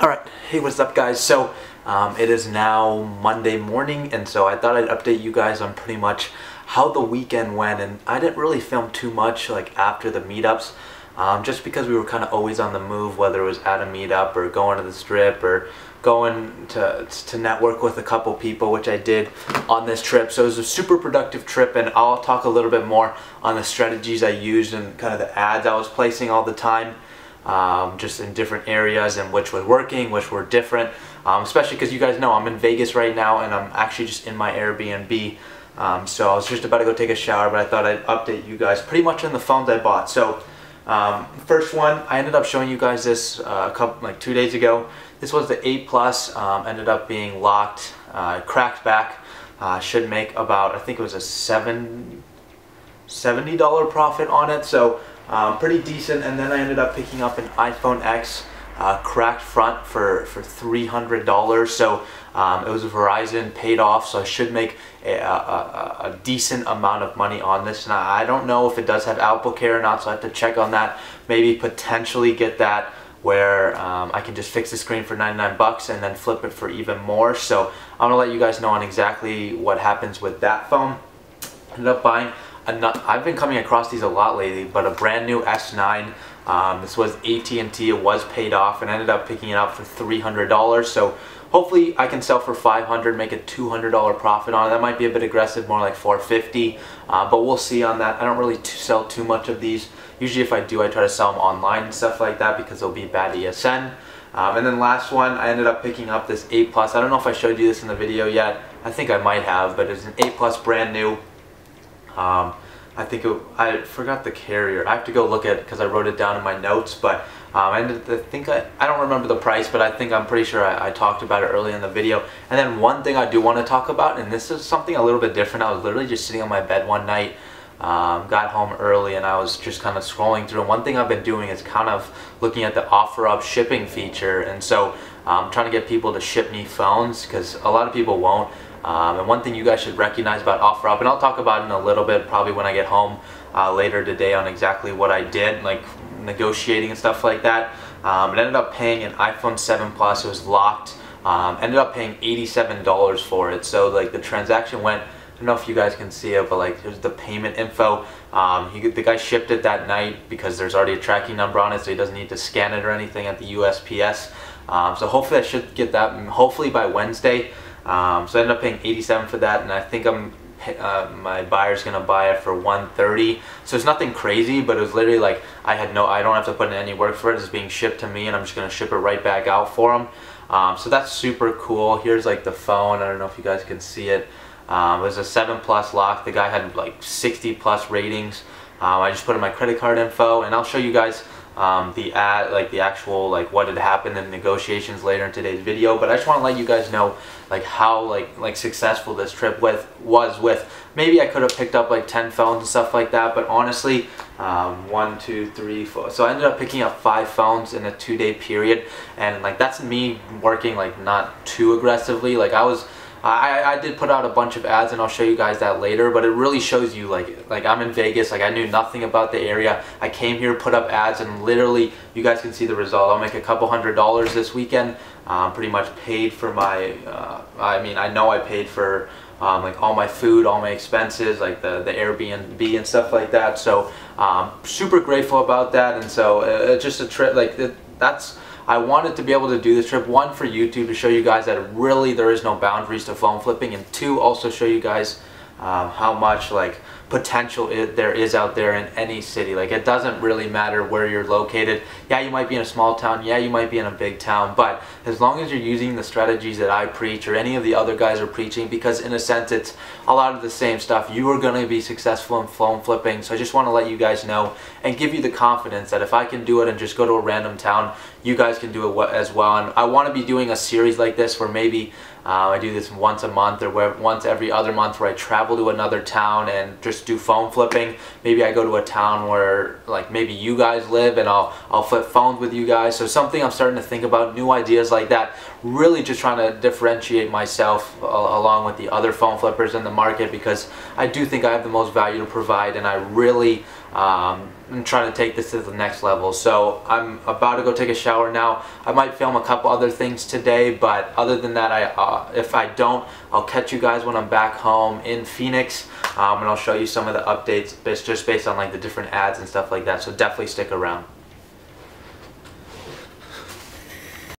Alright, hey, what's up guys? So it is now Monday morning, and so I thought I'd update you guys on pretty much how the weekend went. And I didn't really film too much like after the meetups, just because we were kind of always on the move, whether it was at a meetup or going to the strip or going to network with a couple people, which I did on this trip. So it was a super productive trip, and I'll talk a little bit more on the strategies I used and kind of the ads I was placing all the time. Just in different areas, and which was working, which were different, especially because you guys know I'm in Vegas right now and I'm actually just in my Airbnb. So I was just about to go take a shower, but I thought I'd update you guys pretty much on the phones I bought. So first one, I ended up showing you guys this like 2 days ago. This was the 8 Plus, ended up being locked, cracked back, should make about, I think it was a $70 profit on it. So pretty decent. And then I ended up picking up an iPhone X cracked front for $300. So it was Verizon, paid off, so I should make a decent amount of money on this. And I don't know if it does have Apple Care or not, so I have to check on that. Maybe potentially get that where I can just fix the screen for 99 bucks and then flip it for even more. So I'm gonna let you guys know on exactly what happens with that phone. Ended up buying I've been coming across these a lot lately, but a brand new S9. This was AT&T. It was paid off, and ended up picking it up for $300. So hopefully I can sell for $500, make a $200 profit on it. That might be a bit aggressive, more like $450, but we'll see on that. I don't really sell too much of these. Usually if I do, I try to sell them online and stuff like that because they'll be bad ESN. And then last one, I ended up picking up this 8 Plus. I don't know if I showed you this in the video yet. I think I might have, but it's an 8 Plus brand new. I think I forgot the carrier. I have to go look at it because I wrote it down in my notes, but I don't remember the price, but I'm pretty sure I talked about it early in the video. And then one thing I do want to talk about, and this is something a little bit different. I was literally just sitting on my bed one night, got home early, and I was just kind of scrolling through. And one thing I've been doing is kind of looking at the OfferUp shipping feature, and so I'm trying to get people to ship me phones because a lot of people won't. And one thing you guys should recognize about OfferUp, and I'll talk about it in a little bit, probably when I get home later today, on exactly what I did, like negotiating and stuff like that. It ended up paying an iPhone 7 Plus. It was locked. Ended up paying $87 for it. So like the transaction went, I don't know if you guys can see it, but like here's the payment info. The guy shipped it that night because there's already a tracking number on it, so he doesn't need to scan it or anything at the USPS. So hopefully I should get that hopefully by Wednesday. So I ended up paying $87 for that, and I think my buyer's gonna buy it for $130. So it's nothing crazy, but it was literally like I don't have to put in any work for it. It's being shipped to me, and I'm just gonna ship it right back out for him. So that's super cool. Here's like the phone. I don't know if you guys can see it. It was a 7 Plus lock. The guy had like 60 plus ratings. I just put in my credit card info, and I'll show you guys the actual like what had happened in negotiations later in today's video. But I just want to let you guys know like how like successful this trip was with. Maybe I could have picked up like 10 phones and stuff like that, but honestly, 1, 2, 3, 4. So I ended up picking up 5 phones in a 2-day period, and like that's me working like not too aggressively. Like I did put out a bunch of ads, and I'll show you guys that later, but it really shows you like I'm in Vegas, like I knew nothing about the area. I came here, put up ads, and literally you guys can see the result. I'll make a couple $100 this weekend. Pretty much paid for my I know I paid for like all my food, all my expenses, like the Airbnb and stuff like that. So super grateful about that. And so just a trip like I wanted to be able to do this trip, one, for YouTube, to show you guys that really there is no boundaries to phone flipping, and two, also show you guys how much like potential there is out there in any city. Like it doesn't really matter where you're located. Yeah, you might be in a small town, yeah, you might be in a big town, but as long as you're using the strategies that I preach or any of the other guys are preaching, because in a sense it's a lot of the same stuff, you are going to be successful in phone flipping. So I just want to let you guys know and give you the confidence that if I can do it and just go to a random town, you guys can do it as well. And I want to be doing a series like this where maybe I do this once a month or once every other month, where I travel to another town and just do phone flipping. Maybe I go to a town where like maybe you guys live, and I'll flip phones with you guys. So something I'm starting to think about, new ideas like that, really just trying to differentiate myself along with the other phone flippers in the market, because I do think I have the most value to provide, and I really I'm trying to take this to the next level. So I'm about to go take a shower now. I might film a couple other things today, but other than that, if I don't, I'll catch you guys when I'm back home in Phoenix, and I'll show you some of the updates just based on like the different ads and stuff like that. So definitely stick around.